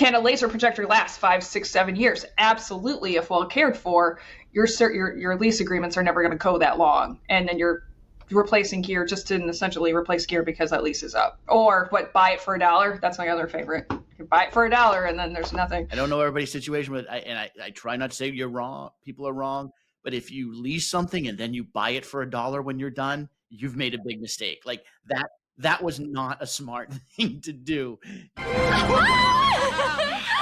can a laser projector last 5, 6, 7 years? Absolutely, if well cared for. Your lease agreements are never going to go that long, and then you're replacing gear just to essentially replace gear because that lease is up. Or buy it for $1? That's my other favorite. You can buy it for $1 and then there's nothing. I don't know everybody's situation, but I try not to say you're wrong. People are wrong. But if you lease something and then you buy it for $1 when you're done, you've made a big mistake. Like that was not a smart thing to do.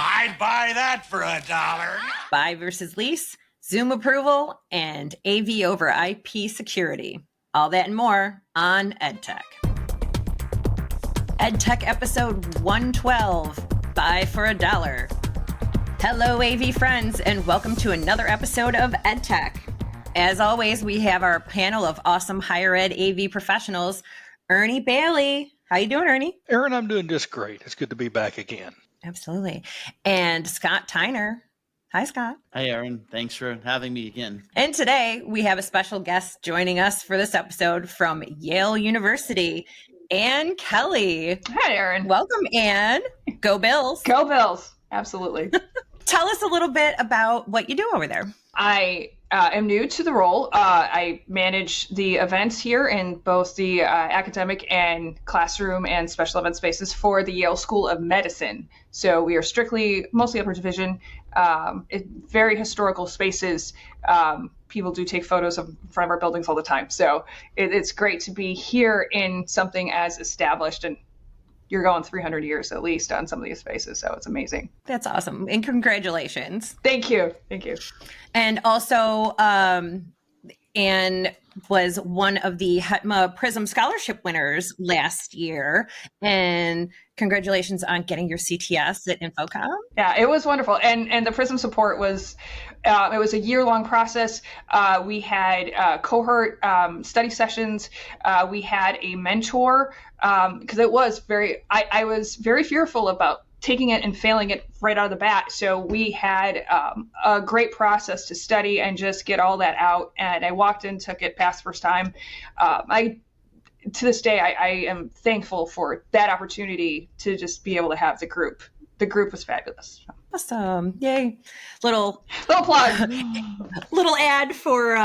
I'd buy that for $1. Buy versus lease, Zoom approval, and AV over IP security. All that and more on EDTech. EDTech episode 112, Buy for $1. Hello, AV friends, and welcome to another episode of EDTech. As always, we have our panel of awesome higher ed AV professionals. Ernie Bailey. How you doing, Ernie? Aaron, I'm doing just great. It's good to be back again. Absolutely. And Scott Tyner. Hi, Scott. Hi, Aaron. Thanks for having me again. And today we have a special guest joining us for this episode from Yale University, Ann Kelly. Hi, Aaron. Welcome, Ann. Go Bills. Go Bills. Absolutely. Tell us a little bit about what you do over there. I am new to the role. I manage the events here in both the academic and classroom and special event spaces for the Yale School of Medicine. So we are mostly upper division, very historical spaces. People do take photos in front of our buildings all the time. So it's great to be here in something as established, and you're going 300 years at least on some of these spaces. So it's amazing. That's awesome. And congratulations. Thank you. Thank you. And also, Ann was one of the HETMA Prism Scholarship winners last year. And congratulations on getting your CTS at Infocom. Yeah, it was wonderful. And the Prism support was, it was a year-long process. We had cohort study sessions. We had a mentor because it was I was very fearful about taking it and failing it right out of the bat. So we had a great process to study and just get all that out. And I walked in, took it, passed first time. To this day, I am thankful for that opportunity to just be able to have the group. The group was fabulous. Awesome. Yay. Little plug. Little ad for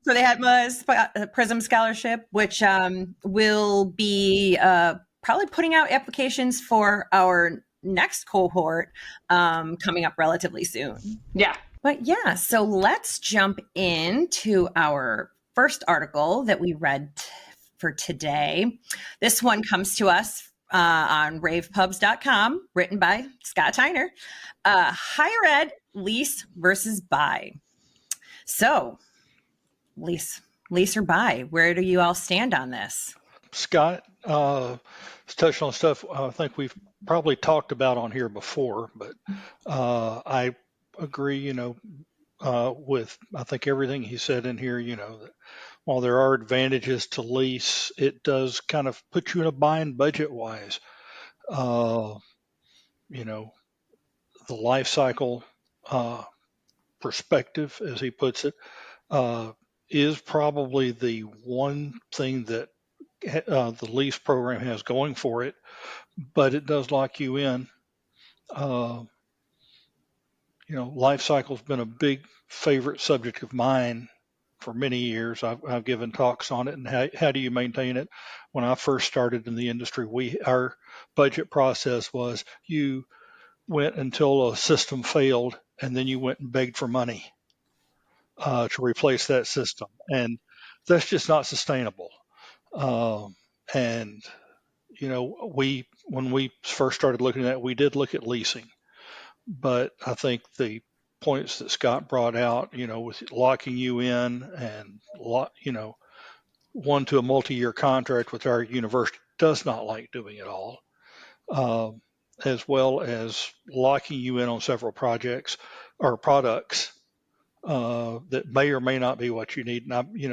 the HETMA Prism Scholarship, which will be probably putting out applications for our next cohort coming up relatively soon. Yeah. But yeah, so let's jump into our first article that we read for today. This one comes to us on ravepubs.com, written by Scott Tyner. Higher ed, lease versus buy. So, lease or buy, where do you all stand on this? Scott, touched on stuff I think we've probably talked about on here before, but I agree, with I think everything he said in here, that while there are advantages to lease, it does kind of put you in a bind budget-wise. The life cycle perspective, as he puts it, is probably the one thing that the lease program has going for it, but it does lock you in. Life cycle's been a big favorite subject of mine for many years. I've given talks on it, and how do you maintain it? When I first started in the industry, our budget process was you went until a system failed, and then you went and begged for money to replace that system, and that's just not sustainable. And when we first started looking at it, we did look at leasing, but I think the points that Scott brought out, with locking you in and one to a multi-year contract with our university does not like doing it all, as well as locking you in on several projects or products that may or may not be what you need. And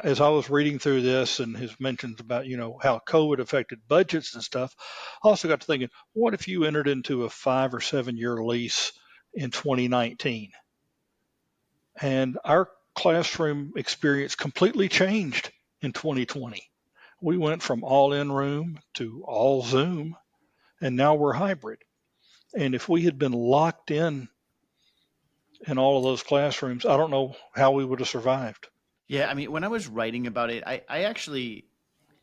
as I was reading through this and his mentions about, how COVID affected budgets and stuff, I also got to thinking, what if you entered into a 5 or 7 year lease in 2019? And our classroom experience completely changed in 2020. We went from all in room to all Zoom, and now we're hybrid. And if we had been locked in all of those classrooms, I don't know how we would have survived. Yeah, I mean, when I was writing about it, I actually, I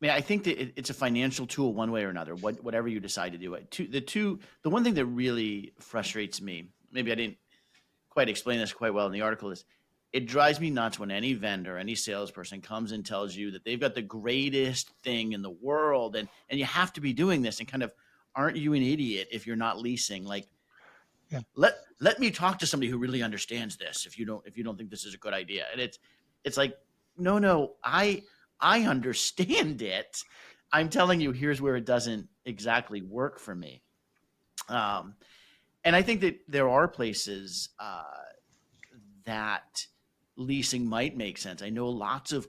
mean, I think that it's a financial tool one way or another, whatever you decide to do it. The one thing that really frustrates me, maybe I didn't quite explain this quite well in the article, is it drives me nuts when any vendor, any salesperson comes and tells you that they've got the greatest thing in the world and you have to be doing this, and kind of, aren't you an idiot if you're not leasing? Like, Yeah. let me talk to somebody who really understands this if you don't think this is a good idea. And it's like, no, I understand it. I'm telling you, here's where it doesn't exactly work for me. And I think that there are places that leasing might make sense. I know lots of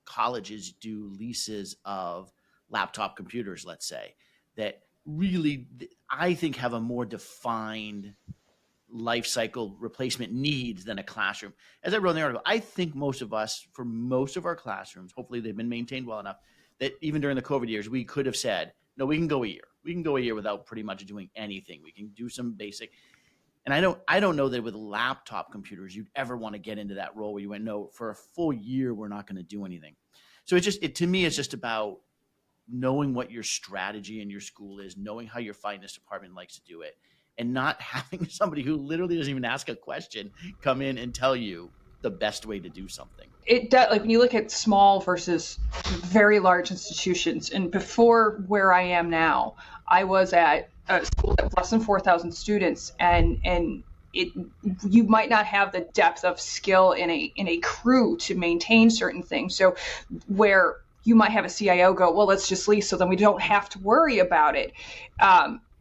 colleges do leases of laptop computers, let's say, that really, I think, have a more defined life cycle replacement needs than a classroom. As I wrote in the article, I think most of us, for most of our classrooms, hopefully they've been maintained well enough that even during the COVID years, we could have said, no, we can go a year. We can go a year without pretty much doing anything. We can do some basic. And I don't know that with laptop computers, you'd ever want to get into that role where you went, no, for a full year, we're not going to do anything. So to me, it's just about knowing what your strategy in your school is, knowing how your finance department likes to do it, and not having somebody who literally doesn't even ask a question come in and tell you the best way to do something. It does, like when you look at small versus very large institutions, and before where I am now, I was at a school that less than 4,000 students, and you might not have the depth of skill in a crew to maintain certain things. So where you might have a CIO go, well, let's just lease so then we don't have to worry about it.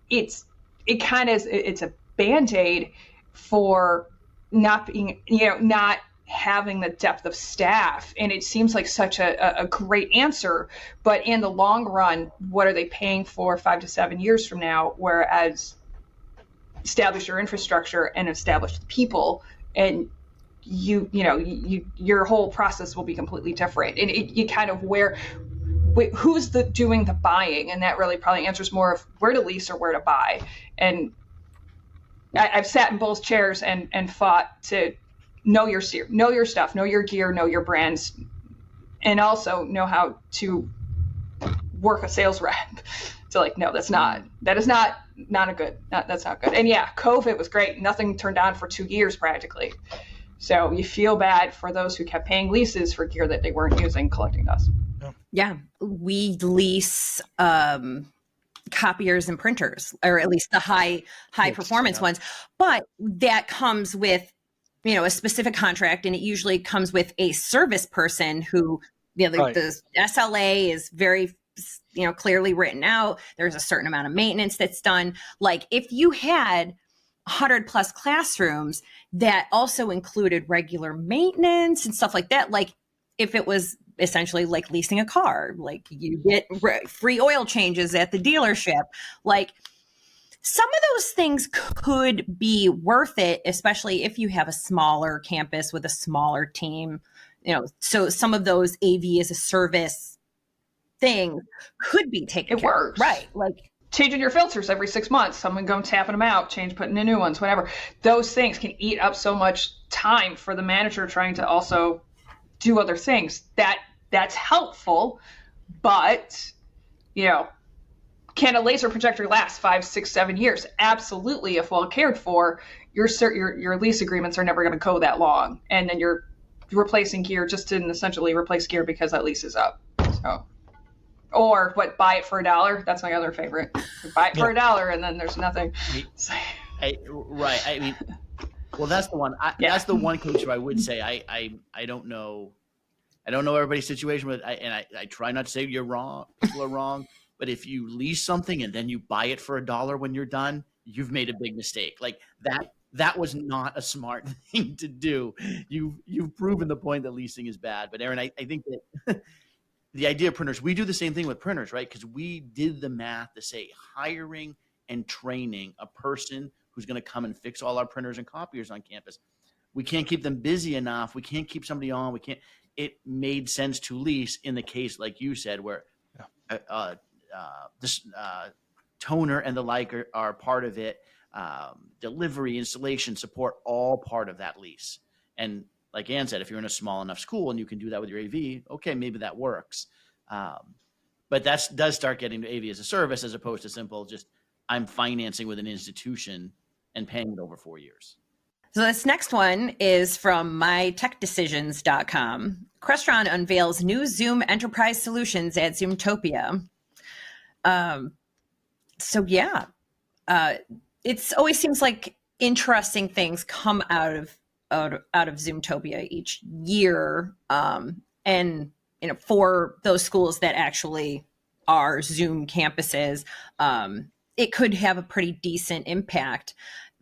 It's a Band-Aid for not being, not having the depth of staff. And it seems like such a great answer, but in the long run, what are they paying for 5 to 7 years from now? Whereas establish your infrastructure and establish the people, and your whole process will be completely different. And you kind of who's doing the buying, and that really probably answers more of where to lease or where to buy. And I've sat in both chairs and fought to know your stuff, know your gear, know your brands, and also know how to work a sales rep. So like, no, that's not good. That's not good. And yeah, COVID was great. Nothing turned on for 2 years practically. So you feel bad for those who kept paying leases for gear that they weren't using, collecting dust. Yeah, we lease copiers and printers, or at least the high performance ones. But that comes with, a specific contract, and it usually comes with a service person who, the SLA is very, clearly written out. There's a certain amount of maintenance that's done. Like if you had 100 plus classrooms that also included regular maintenance and stuff like that, like if it was essentially like leasing a car, like you get free oil changes at the dealership, like some of those things could be worth it, especially if you have a smaller campus with a smaller team, so some of those AV as a service thing could be taken care of. Works. Right. Like changing your filters every 6 months, someone go tapping them out, putting in new ones, whatever. Those things can eat up so much time for the manager trying to also do other things. That's helpful, but can a laser projector last 5, 6, 7 years? Absolutely, if well cared for. Your lease agreements are never going to go that long, and then you're replacing gear just to essentially replace gear because that lease is up. So, or buy it for $1? That's my other favorite. Buy it for $1, and then there's nothing. Right. I mean, well, that's the one. That's the one case where I would say I don't know. I don't know everybody's situation, but I try not to say you're wrong. People are wrong. But if you lease something and then you buy it for $1 when you're done, you've made a big mistake. Like that was not a smart thing to do. You've proven the point that leasing is bad. But Aaron, I think that the idea of printers, we do the same thing with printers, right? Because we did the math to say hiring and training a person who's going to come and fix all our printers and copiers on campus. We can't keep them busy enough. We can't keep somebody on. It made sense to lease in the case, like you said, where toner and the like are part of it. Delivery, installation, support, all part of that lease. And like Ann said, if you're in a small enough school and you can do that with your AV, okay, maybe that works. But that does start getting to AV as a service as opposed to simple just I'm financing with an institution and paying it over 4 years. So this next one is from mytechdecisions.com. Crestron unveils new Zoom enterprise solutions at Zoomtopia. It always seems like interesting things come out of Zoomtopia each year, and for those schools that actually are Zoom campuses, it could have a pretty decent impact.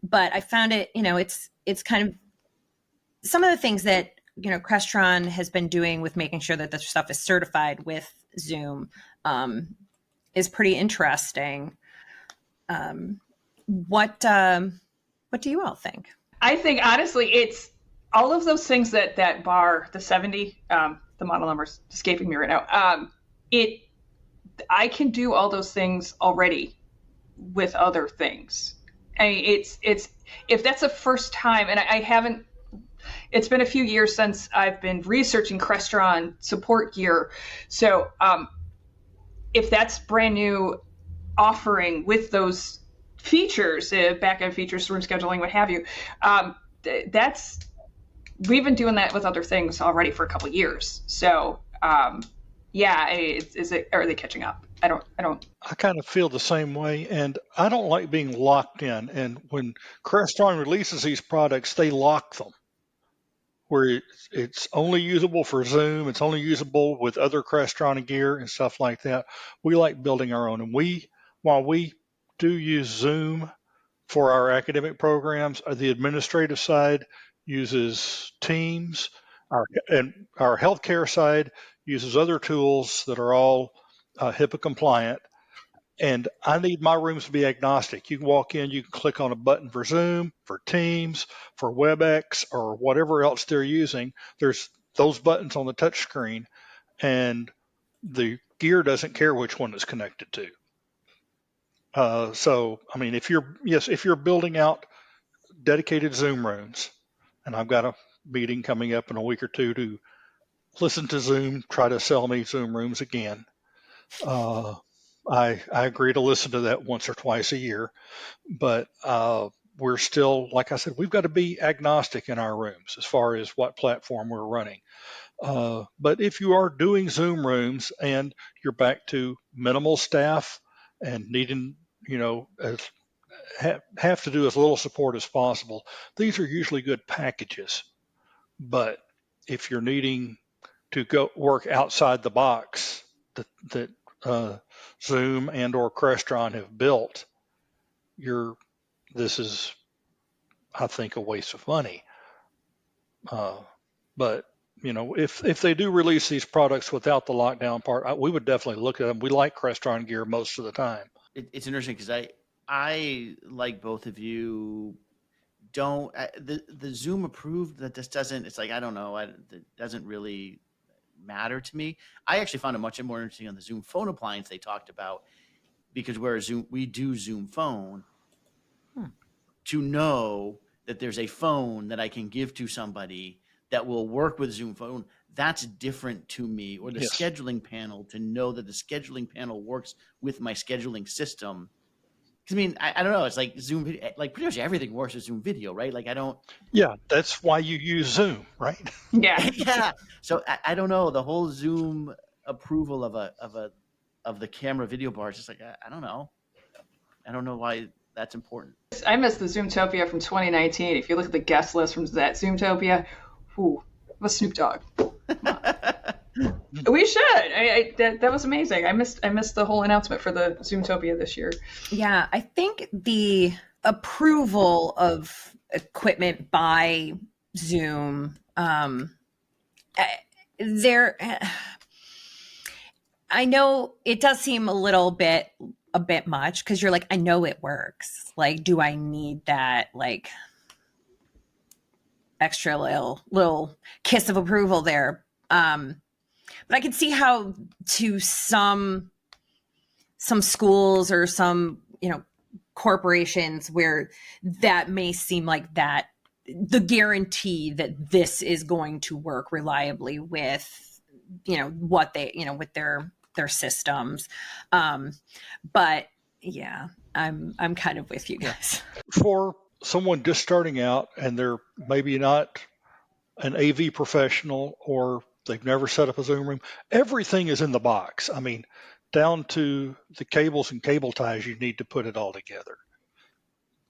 But I found it, it's kind of some of the things that Crestron has been doing with making sure that the stuff is certified with Zoom is pretty interesting. What do you all think? I think honestly, it's all of those things that bar the 70, the model number's escaping me right now. I can do all those things already with other things. I mean, it's if that's the first time, and I haven't. It's been a few years since I've been researching Crestron support gear, so if that's brand new offering with those features, back-end features, room scheduling, what have you, we've been doing that with other things already for a couple of years. So are they catching up? I don't. I kind of feel the same way, and I don't like being locked in. And when Crestron releases these products, they lock them where it's only usable for Zoom. It's only usable with other Crestron gear and stuff like that. We like building our own, and while we do use Zoom for our academic programs, the administrative side uses Teams, and our healthcare side uses other tools that are all HIPAA compliant. And I need my rooms to be agnostic. You can walk in, you can click on a button for Zoom, for Teams, for WebEx, or whatever else they're using. There's those buttons on the touch screen, and the gear doesn't care which one it's connected to. So, I mean, if you're building out dedicated Zoom rooms, and I've got a meeting coming up in a week or two to listen to Zoom, try to sell me Zoom rooms again. I agree to listen to that once or twice a year, but we're still, like I said, we've got to be agnostic in our rooms as far as what platform we're running. But if you are doing Zoom rooms and you're back to minimal staff and needing, have to do as little support as possible, these are usually good packages. But if you're needing to go work outside the box that Zoom and or Crestron have built, this is, I think, a waste of money. But if they do release these products without the lockdown part, we would definitely look at them. We like Crestron gear most of the time. It's interesting because I like both of you. Don't the Zoom approved that this doesn't. It's like I don't know. It doesn't really matter to me. I actually found it much more interesting on the Zoom phone appliance they talked about, because we do Zoom phone, to know that there's a phone that I can give to somebody that will work with Zoom phone. That's different to me. Or the scheduling panel, to know that the scheduling panel works with my scheduling system. I mean, I don't know. It's like Zoom video, like pretty much everything works with Zoom video, right? Like I don't. Yeah, that's why you use Zoom, right? Yeah. Yeah. So I don't know, the whole Zoom approval of the camera video bar is just like I don't know. I don't know why that's important. I miss the Zoomtopia from 2019. If you look at the guest list from that Zoomtopia, what's Snoop Dogg? We should. That was amazing. I missed the whole announcement for the Zoomtopia this year. Yeah, I think the approval of equipment by Zoom, I know it does seem a bit much, because you're like, I know it works. Like, do I need that like extra little kiss of approval there? But I can see how to some schools or some corporations where that may seem like that the guarantee that this is going to work reliably with, what they, with their systems. But yeah, I'm kind of with you guys. For someone just starting out and they're maybe not an AV professional or they've never set up a Zoom room, everything is in the box. I mean, down to the cables and cable ties, you need to put it all together.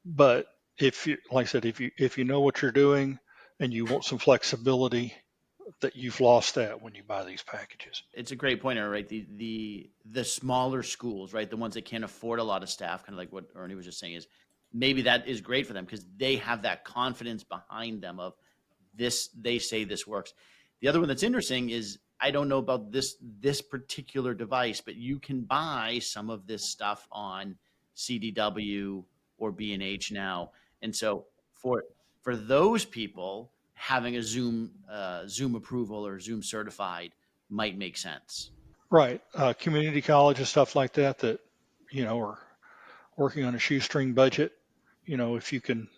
But if you, like I said, if you know what you're doing and you want some flexibility, that you've lost that when you buy these packages. It's a great point, right? The smaller schools, right? The ones that can't afford a lot of staff, kind of like what Ernie was just saying, is maybe that is great for them because they have that confidence behind them of this. They say this works. The other one that's interesting is I don't know about this particular device, but you can buy some of this stuff on CDW or B&H now, and so for those people, having a Zoom approval or Zoom certified might make sense. Right. Community colleges, stuff like that, are working on a shoestring budget. If you can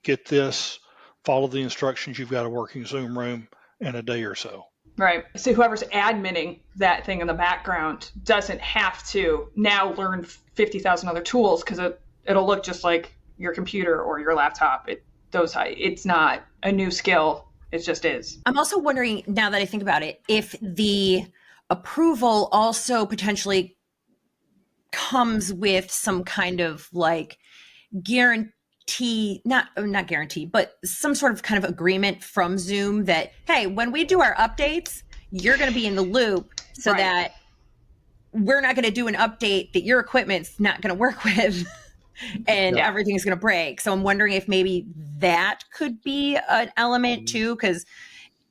get this, follow the instructions, you've got a working Zoom room in a day or so. Right. So whoever's adminning that thing in the background doesn't have to now learn 50,000 other tools because it'll look just like your computer or your laptop. It's not a new skill. It just is. I'm also wondering, now that I think about it, if the approval also potentially comes with some kind of like guarantee, not guarantee, but some sort of kind of agreement from Zoom that, hey, when we do our updates, you're going to be in the loop so that we're not going to do an update that your equipment's not going to work with. And everything's going to break. So I'm wondering if maybe that could be an element too, because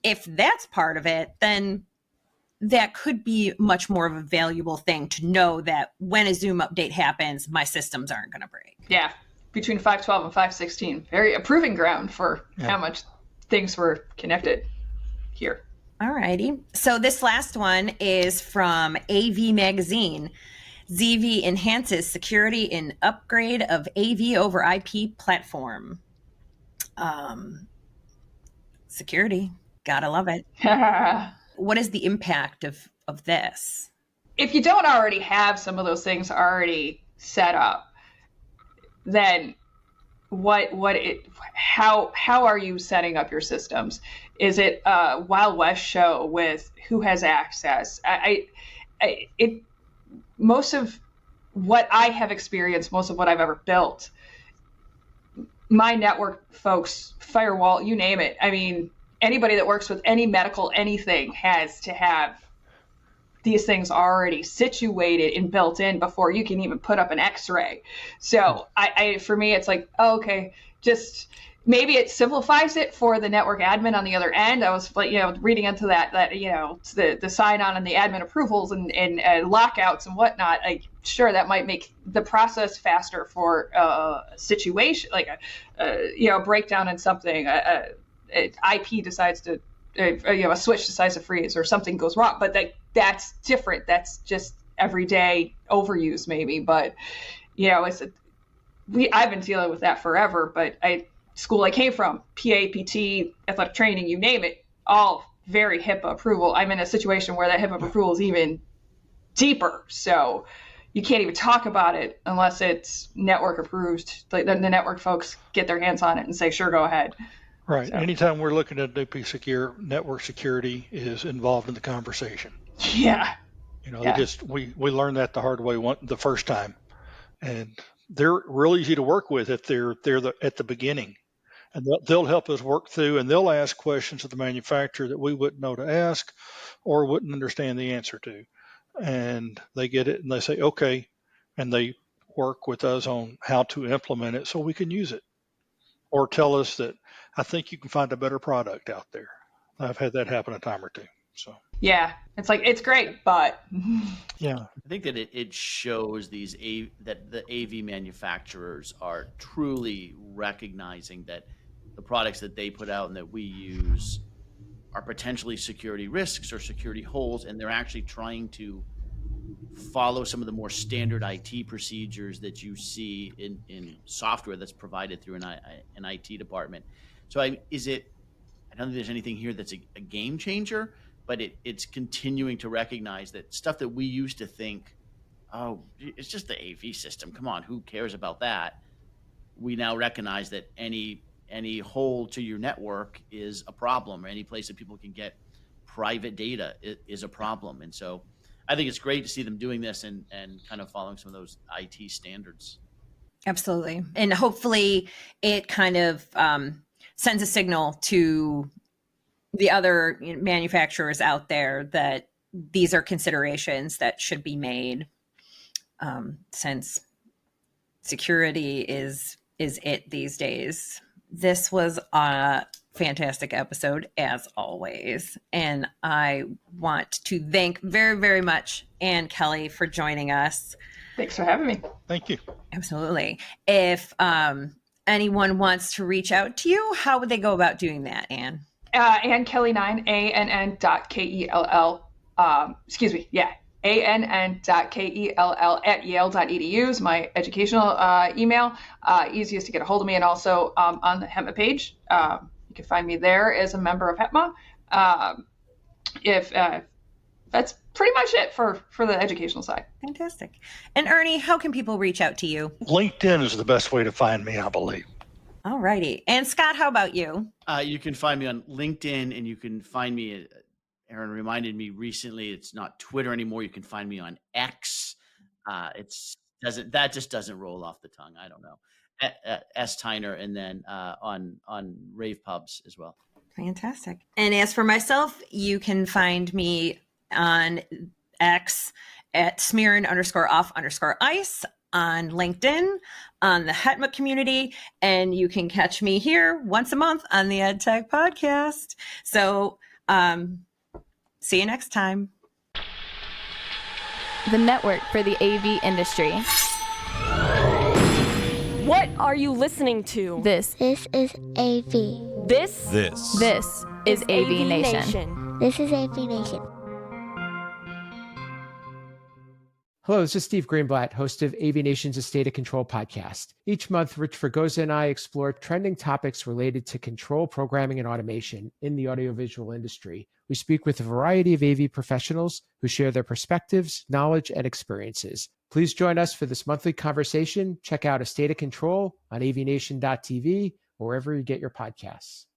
if that's part of it, then that could be much more of a valuable thing to know that when a Zoom update happens, my systems aren't going to break. Yeah. Between 512 and 516, very approving ground for how much things were connected here. All righty. So this last one is from AV Magazine. ZV enhances security in upgrade of AV over IP platform. Security, gotta love it. What is the impact of this? If you don't already have some of those things already set up, then how are you setting up your systems? Is it a Wild West show with who has access? Most of what I have experienced, most of what I've ever built, my network folks, firewall, you name it. I mean, anybody that works with any medical anything has to have these things already situated and built in before you can even put up an X-ray. So for me, it's like, okay, just maybe it simplifies it for the network admin on the other end. I was like, reading into that the sign on and the admin approvals and lockouts and whatnot. Sure, that might make the process faster for a situation like a breakdown in something. IP decides to, a switch decides to freeze or something goes wrong, but that's different. That's just everyday overuse maybe. But I've been dealing with that forever. But school I came from, PA, PT, athletic training, you name it, all very HIPAA approval. I'm in a situation where that HIPAA approval is even deeper. So you can't even talk about it unless it's network approved. Like the network folks get their hands on it and say, sure, go ahead. Right. So, anytime we're looking at a new piece of gear, network security is involved in the conversation. Yeah. We learned that the hard way the first time. And they're real easy to work with if they're at the beginning. And they'll help us work through, and they'll ask questions of the manufacturer that we wouldn't know to ask or wouldn't understand the answer to. And they get it and they say, okay. And they work with us on how to implement it so we can use it. Or tell us that I think you can find a better product out there. I've had that happen a time or two. So yeah, it's like, it's great, but yeah, I think that it shows that the AV manufacturers are truly recognizing that the products that they put out and that we use are potentially security risks or security holes, and they're actually trying to follow some of the more standard IT procedures that you see in software that's provided through an IT department. So I don't think there's anything here that's a game changer, but it's continuing to recognize that stuff that we used to think, oh, it's just the AV system. Come on, who cares about that? We now recognize that any hole to your network is a problem, or any place that people can get private data is a problem. And so I think it's great to see them doing this and kind of following some of those IT standards. Absolutely. And hopefully it kind of sends a signal to the other manufacturers out there that these are considerations that should be made, since security is it these days. This was a fantastic episode, as always. And I want to thank very, very much Ann Kelly for joining us. Thanks for having me. Thank you. Absolutely. If anyone wants to reach out to you, how would they go about doing that, Ann? Ann Kelly 9, ANN.KELL. ANN.KELL at Yale.edu is my educational email. Easiest to get a hold of me. And also on the HETMA page, you can find me there as a member of HETMA. If that's pretty much it for the educational side. Fantastic. And Ernie, how can people reach out to you? LinkedIn is the best way to find me, I believe. All righty. And Scott, how about you? You can find me on LinkedIn, and you can find me, Aaron reminded me recently, it's not Twitter anymore. You can find me on X. That just doesn't roll off the tongue. I don't know. S Tyner, and then on Rave Pubs as well. Fantastic. And as for myself, you can find me on X at Smearin_off_ice, on LinkedIn, on the HETMA community, and you can catch me here once a month on the EdTech podcast. So see you next time. The network for the AV industry. What are you listening to? This is AV. This is AVNation. This is AVNation. Hello, this is Steve Greenblatt, host of AVNation's A State of Control podcast. Each month, Rich Fregosa and I explore trending topics related to control programming and automation in the audiovisual industry. We speak with a variety of AV professionals who share their perspectives, knowledge, and experiences. Please join us for this monthly conversation. Check out A State of Control on avnation.tv or wherever you get your podcasts.